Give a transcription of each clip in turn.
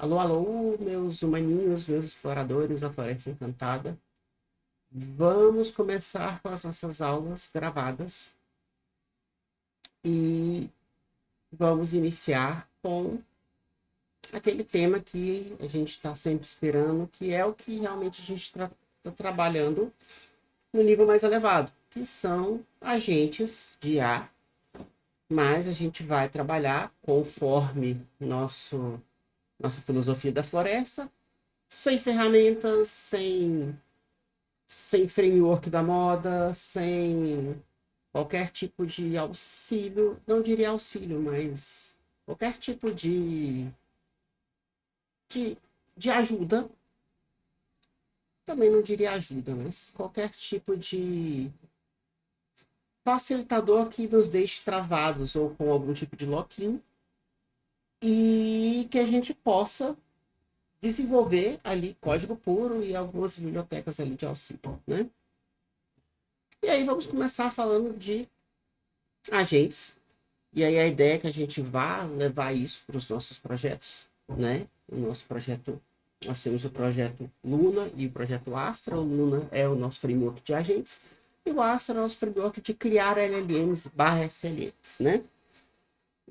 Alô, alô, meus humaninhos, meus exploradores da Floresta Encantada. Vamos começar com as nossas aulas gravadas e vamos iniciar com aquele tema que a gente está sempre esperando, que é o que realmente a gente está trabalhando no nível mais elevado, que são agentes de IA, mas a gente vai trabalhar conforme nossa filosofia da floresta, sem ferramentas, sem framework da moda, sem qualquer tipo de auxílio, não diria auxílio, mas qualquer tipo de, de ajuda, também não diria ajuda, mas qualquer tipo de facilitador que nos deixe travados ou com algum tipo de lock-in e que a gente possa desenvolver ali código puro e algumas bibliotecas ali de auxílio, né? E aí vamos começar falando de agentes. E aí a ideia é que a gente vá levar isso para os nossos projetos, né? O nosso projeto, nós temos o projeto Luna e o projeto Astra. O Luna é o nosso framework de agentes e o Astra é o nosso framework de criar LLMs barra SLMs, né?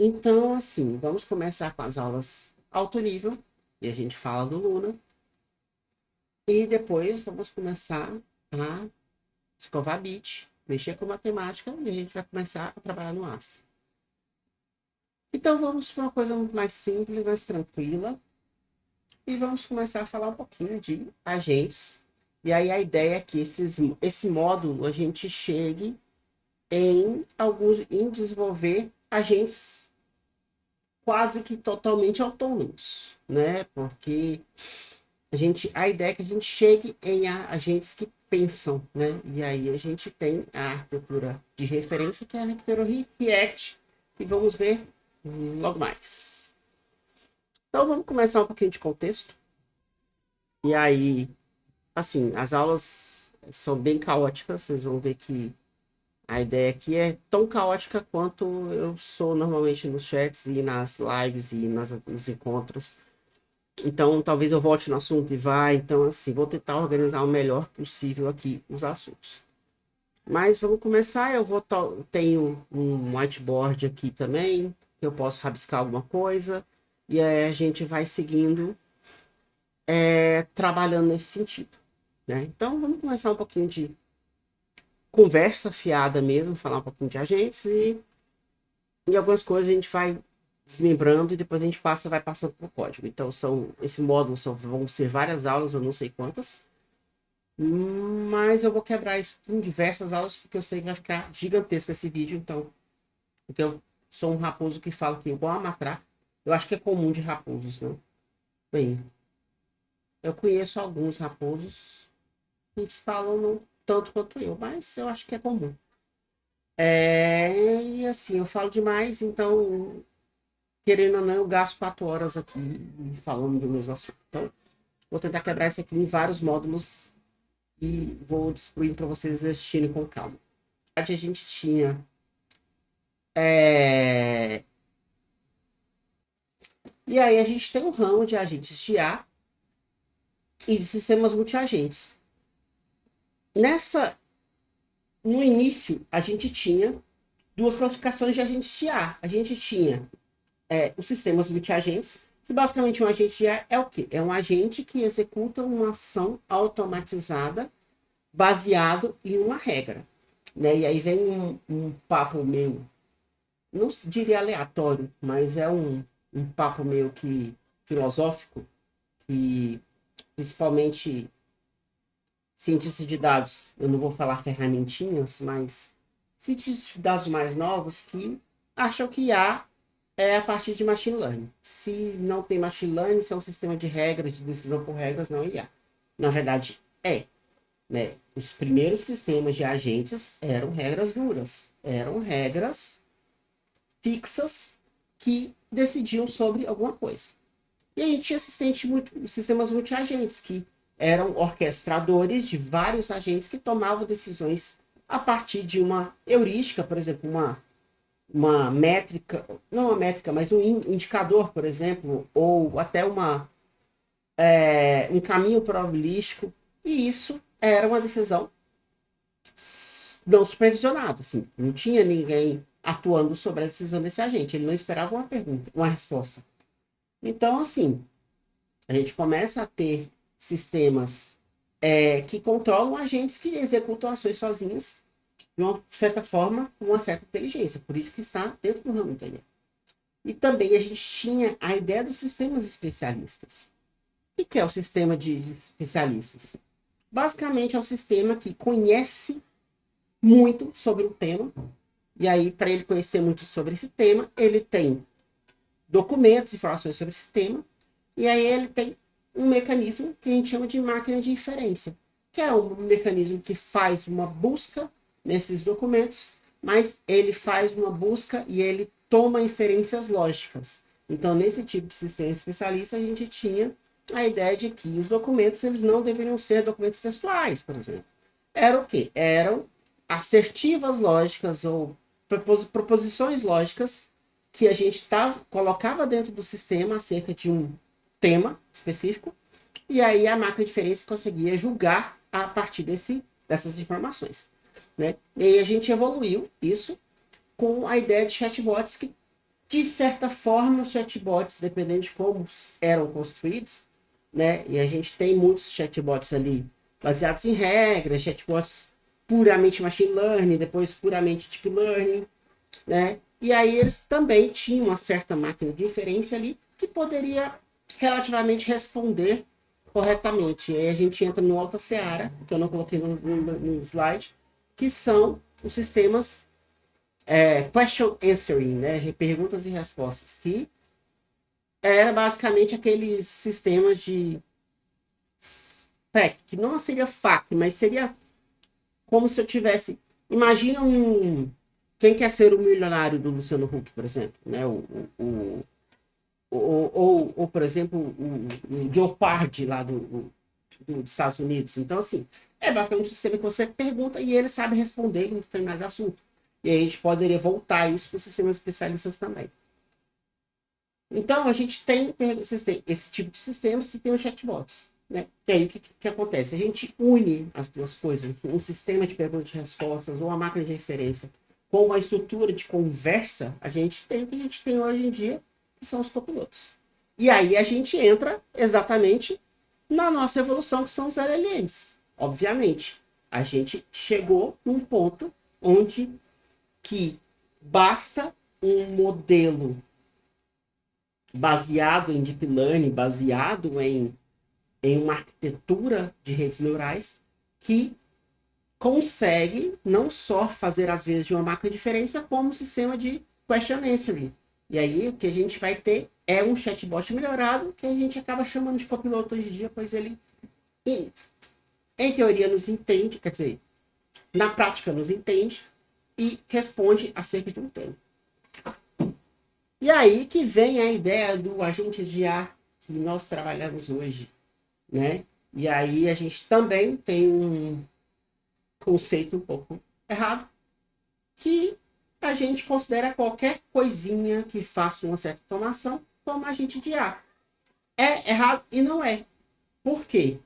Então, assim, vamos começar com as aulas alto nível e a gente fala do Luna e depois vamos começar a escovar bit, mexer com matemática e a gente vai começar a trabalhar no Astra. Então vamos para uma coisa mais simples, mais tranquila. E vamos começar a falar um pouquinho de agentes. E aí a ideia é que esse módulo a gente chegue em desenvolver agentes quase que totalmente autônomos, né? Porque a ideia é que a gente chegue em agentes que pensam, né? E aí a gente tem a arquitetura de referência, que é a arquitetura React, que vamos ver logo mais. Então vamos começar um pouquinho de contexto. E aí, assim, as aulas são bem caóticas, vocês vão ver que a ideia aqui é tão caótica quanto eu sou normalmente nos chats e nas lives e nos encontros. Então, talvez eu volte no assunto e vá. Então, assim, vou tentar organizar o melhor possível aqui os assuntos. Mas vamos começar. Tenho um whiteboard aqui também, que eu posso rabiscar alguma coisa. E aí a gente vai seguindo, trabalhando nesse sentido, né? Então, vamos começar um pouquinho de conversa fiada mesmo, falar um pouquinho de agentes e algumas coisas a gente vai desmembrando e depois a gente vai passando para o código. Então, esse módulo vão ser várias aulas, eu não sei quantas, mas eu vou quebrar isso em diversas aulas porque eu sei que vai ficar gigantesco esse vídeo. Então, porque eu sou um raposo que fala que igual a matraca, eu acho que é comum de raposos, né? Bem, eu conheço alguns raposos que falam não tanto quanto eu, mas eu acho que é comum. E assim, eu falo demais, então, querendo ou não, eu gasto 4 horas aqui falando do mesmo assunto. Então, vou tentar quebrar isso aqui em vários módulos e vou distribuir para vocês assistirem com calma. A gente tinha. é, E aí a gente tem um ramo de agentes de A e de sistemas multiagentes. Nessa, no início, a gente tinha duas classificações de agentes de A. A gente tinha os sistemas multiagentes, que basicamente um agente de A é o quê? É um agente que executa uma ação automatizada baseado em uma regra, né? E aí vem um papo meio, não diria aleatório, mas é um papo meio que filosófico, que principalmente cientistas de dados, eu não vou falar ferramentinhas, mas cientistas de dados mais novos que acham que IA é a partir de machine learning. Se não tem machine learning, se é um sistema de regras, de decisão por regras, não é IA. Na verdade, né? Os primeiros sistemas de agentes eram regras duras, eram regras fixas que decidiam sobre alguma coisa. E a gente tinha sistemas multiagentes, que eram orquestradores de vários agentes que tomavam decisões a partir de uma heurística, por exemplo, uma métrica, não uma métrica, mas um indicador, por exemplo, ou até um caminho probabilístico, e isso era uma decisão não supervisionada, assim, não tinha ninguém atuando sobre a decisão desse agente, ele não esperava uma pergunta, uma resposta. Então, assim, a gente começa a ter sistemas que controlam agentes que executam ações sozinhos de uma certa forma, com uma certa inteligência, por isso que está dentro do ramo da IA. E também a gente tinha a ideia dos sistemas especialistas. O que é o sistema de especialistas? Basicamente é um sistema que conhece muito sobre um tema, e aí, para ele conhecer muito sobre esse tema, ele tem documentos, informações sobre esse tema, e aí ele tem um mecanismo que a gente chama de máquina de inferência, que é um mecanismo que faz uma busca nesses documentos, mas ele faz uma busca e ele toma inferências lógicas. Então, nesse tipo de sistema especialista, a gente tinha a ideia de que os documentos eles não deveriam ser documentos textuais, por exemplo. Era o quê? Eram assertivas lógicas ou proposições lógicas que a gente colocava dentro do sistema acerca de um tema específico, e aí a máquina de inferência conseguia julgar a partir dessas informações. Né? E aí a gente evoluiu isso com a ideia de chatbots que, de certa forma, os chatbots, dependendo de como eram construídos, né? E a gente tem muitos chatbots ali baseados em regras, chatbots puramente machine learning, depois puramente deep learning, né? E aí eles também tinham uma certa máquina de inferência ali que poderia relativamente responder corretamente. E aí a gente entra no outra seara, que eu não coloquei no slide, que são os sistemas question answering, né? Perguntas e respostas, que era basicamente aqueles sistemas de FAQ, que não seria FAQ, mas seria como se eu tivesse. Imagina quem quer ser o milionário do Luciano Huck, por exemplo, né? Ou por exemplo, o Jeopardy lá dos Estados Unidos. Então, assim, é basicamente um sistema que você pergunta e ele sabe responder em um determinado assunto. E aí a gente poderia voltar isso para os sistemas especialistas também. Então, a gente tem esse tipo de sistemas e tem os chatbots. Né? E aí, o que acontece? A gente une as duas coisas, um sistema de perguntas e respostas ou uma máquina de referência com uma estrutura de conversa, a gente tem o que a gente tem hoje em dia, que são os copilotos. E aí a gente entra exatamente na nossa evolução, que são os LLMs. Obviamente, a gente chegou num ponto onde que basta um modelo baseado em deep learning, baseado em uma arquitetura de redes neurais que consegue não só fazer às vezes de uma máquina de inferência, como um sistema de question answering. E aí o que a gente vai ter é um chatbot melhorado, que a gente acaba chamando de copiloto hoje em dia, pois ele, em teoria, nos entende, quer dizer, na prática nos entende e responde acerca de um tema. E aí que vem a ideia do agente de IA que nós trabalhamos hoje, né? E aí a gente também tem um conceito um pouco errado, que a gente considera qualquer coisinha que faça uma certa automação como agente de IA. É errado e não é. Por quê?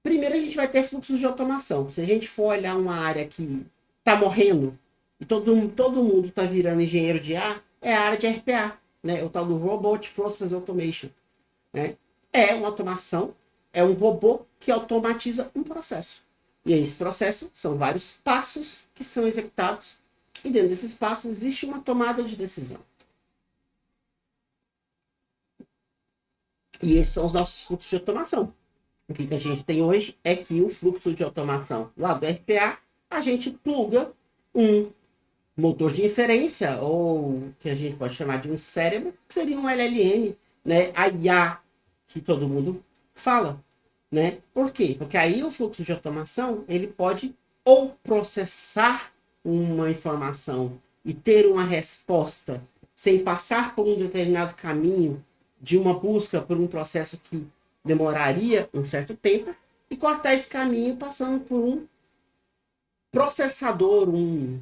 Primeiro a gente vai ter fluxos de automação. Se a gente for olhar uma área que está morrendo e todo mundo está virando engenheiro de IA, é a área de RPA, né? O tal do Robot Process Automation. Né? É uma automação, é um robô que automatiza um processo. E esse processo são vários passos que são executados e dentro desses passos existe uma tomada de decisão. E esses são os nossos fluxos de automação. O que a gente tem hoje é que o fluxo de automação lá do RPA, a gente pluga um motor de inferência, ou que a gente pode chamar de um cérebro, que seria um LLM, né? A IA que todo mundo fala. Né? Por quê? Porque aí o fluxo de automação ele pode ou processar uma informação e ter uma resposta sem passar por um determinado caminho de uma busca por um processo que demoraria um certo tempo e cortar esse caminho passando por um processador, um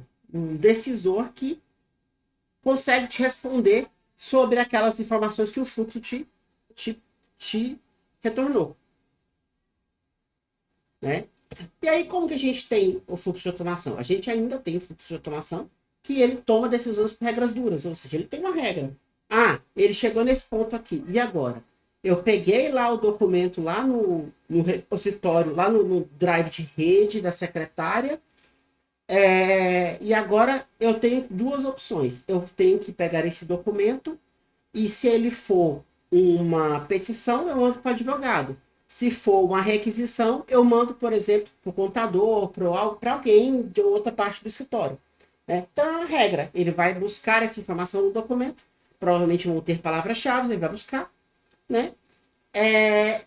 decisor que consegue te responder sobre aquelas informações que o fluxo te retornou, né? E aí, como que a gente tem o fluxo de automação? A gente ainda tem o fluxo de automação que ele toma decisões por regras duras, ou seja, ele tem uma regra. Ah, ele chegou nesse ponto aqui, e agora? Eu peguei lá o documento lá no repositório, lá no drive de rede da secretária, e agora eu tenho duas opções. Eu tenho que pegar esse documento e se ele for uma petição, eu mando para o advogado. Se for uma requisição, eu mando, por exemplo, para o contador, para alguém de outra parte do escritório. Né? Então, é uma regra. Ele vai buscar essa informação no documento. Provavelmente vão ter palavras-chave, ele vai buscar. Né?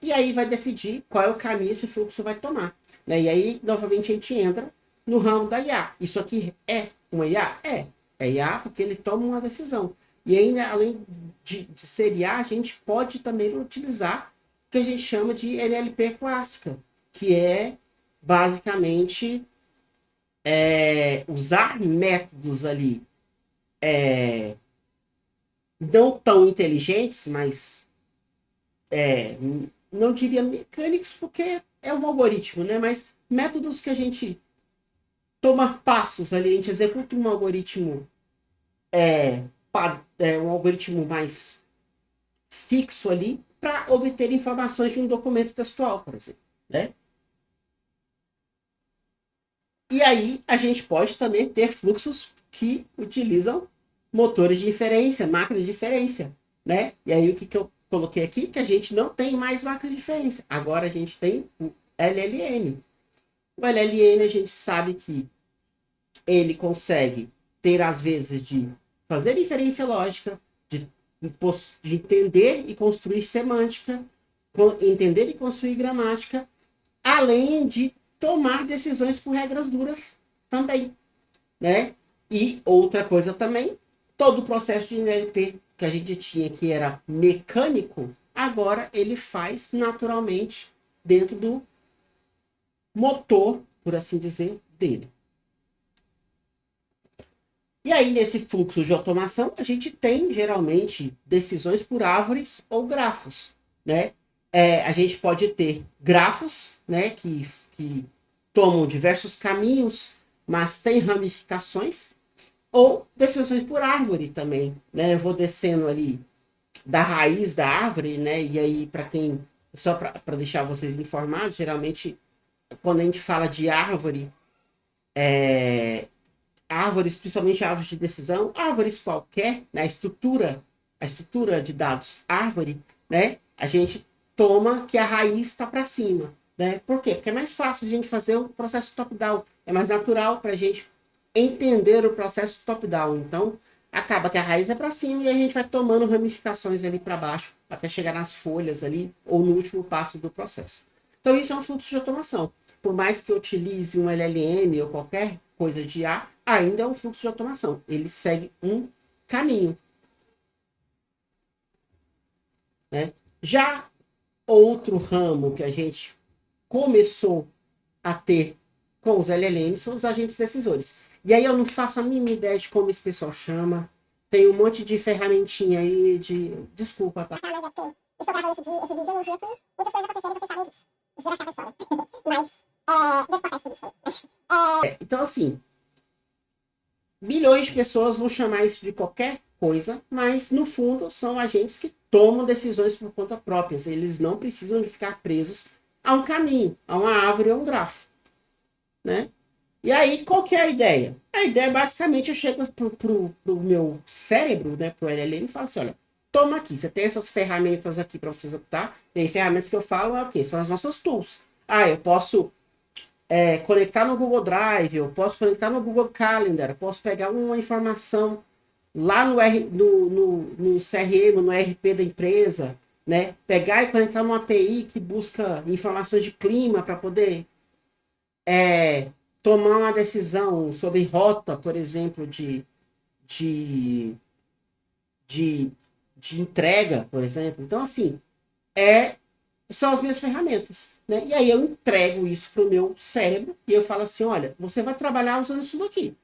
E aí vai decidir qual é o caminho esse fluxo vai tomar. Né? E aí, novamente, a gente entra no ramo da IA. Isso aqui é uma IA? É IA porque ele toma uma decisão. E ainda, além de ser IA, a gente pode também utilizar o que a gente chama de NLP clássica, que é basicamente usar métodos ali não tão inteligentes, mas não diria mecânicos, porque é um algoritmo, né? Mas métodos que a gente toma passos ali, a gente executa um algoritmo um algoritmo mais fixo ali para obter informações de um documento textual, por exemplo. Né? E aí a gente pode também ter fluxos que utilizam motores de inferência, máquinas de inferência. Né? E aí o que eu coloquei aqui? Que a gente não tem mais máquina de inferência. Agora a gente tem o LLM. O LLM a gente sabe que ele consegue ter, às vezes, de fazer inferência lógica, de entender e construir semântica, entender e construir gramática, além de tomar decisões por regras duras também. Né? E outra coisa também, todo o processo de NLP que a gente tinha que era mecânico, agora ele faz naturalmente dentro do motor, por assim dizer, dele. E aí, nesse fluxo de automação, a gente tem, geralmente, decisões por árvores ou grafos. Né? A gente pode ter grafos, né, que tomam diversos caminhos, mas tem ramificações, ou decisões por árvore também. Né? Eu vou descendo ali da raiz da árvore, né? E aí, para quem... Só para deixar vocês informados, geralmente, quando a gente fala de árvore, árvores, principalmente árvores de decisão, árvores qualquer, né? A estrutura de dados árvore, né? A gente toma que a raiz está para cima. Né? Por quê? Porque é mais fácil a gente fazer o processo top-down. É mais natural para a gente entender o processo top-down. Então, acaba que a raiz é para cima e a gente vai tomando ramificações ali para baixo, até chegar nas folhas ali, ou no último passo do processo. Então, isso é um fluxo de automação. Por mais que eu utilize um LLM ou qualquer coisa de IA, ainda é um fluxo de automação. Ele segue um caminho. Né? Já outro ramo que a gente começou a ter com os LLMs são os agentes decisores. E aí eu não faço a mínima ideia de como esse pessoal chama. Tem um monte de ferramentinha aí de... Desculpa, tá? Mas é porque eu estou gravando esse vídeo num dia que muitas coisas aconteceram e vocês sabem disso. Isso já vai ficar pra história. Mas, devo cortar esse vídeo. Então, assim, milhões de pessoas vão chamar isso de qualquer coisa, mas, no fundo, são agentes que tomam decisões por conta própria. Eles não precisam de ficar presos a um caminho, a uma árvore ou um grafo. Né? E aí, qual que é a ideia? A ideia, basicamente, eu chego pro meu cérebro, né, pro LLM, e falo assim, olha, toma aqui, você tem essas ferramentas aqui para você executar. E aí, ferramentas que eu falo é o quê? São as nossas tools. Eu posso conectar no Google Drive, eu posso conectar no Google Calendar, eu posso pegar uma informação lá no CRM, no ERP da empresa, né? Pegar e conectar numa API que busca informações de clima para poder tomar uma decisão sobre rota, por exemplo, de entrega, por exemplo. Então, assim, são as minhas ferramentas. Né? E aí eu entrego isso para o meu cérebro e eu falo assim, olha, você vai trabalhar usando isso daqui.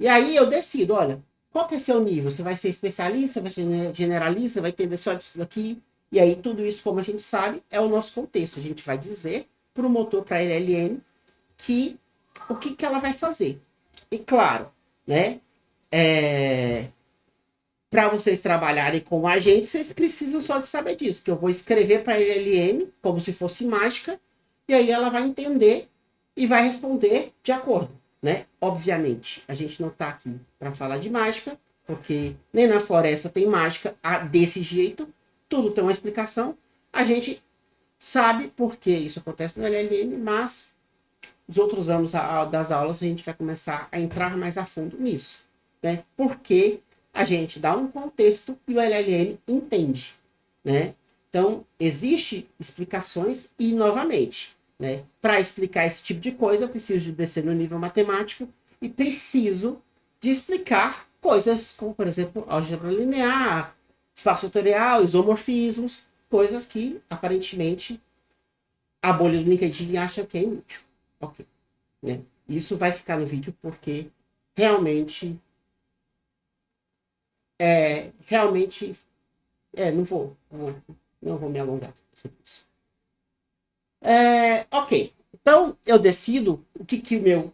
E aí eu decido, olha, qual que é seu nível? Você vai ser especialista, vai ser generalista, vai entender só disso daqui? E aí tudo isso, como a gente sabe, é o nosso contexto. A gente vai dizer para o motor, para a LLM, que o que ela vai fazer. E claro, né? Para vocês trabalharem com agentes, vocês precisam só de saber disso, que eu vou escrever para a LLM como se fosse mágica, e aí ela vai entender e vai responder de acordo, né? Obviamente, a gente não está aqui para falar de mágica, porque nem na floresta tem mágica desse jeito, tudo tem uma explicação. A gente sabe por que isso acontece no LLM, mas nos outros anos das aulas a gente vai começar a entrar mais a fundo nisso, né? Porque a gente dá um contexto e o LLM entende, né? Então, existem explicações e, novamente, né, para explicar esse tipo de coisa, eu preciso de descer no nível matemático e preciso de explicar coisas como, por exemplo, álgebra linear, espaço fatorial, isomorfismos, coisas que, aparentemente, a bolha do LinkedIn acha que é inútil. Ok. Né? Isso vai ficar no vídeo porque realmente não vou me alongar sobre isso. Ok, então eu decido o que o meu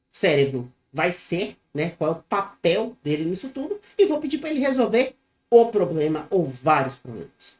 cérebro vai ser, né? Qual é o papel dele nisso tudo, e vou pedir para ele resolver o problema ou vários problemas.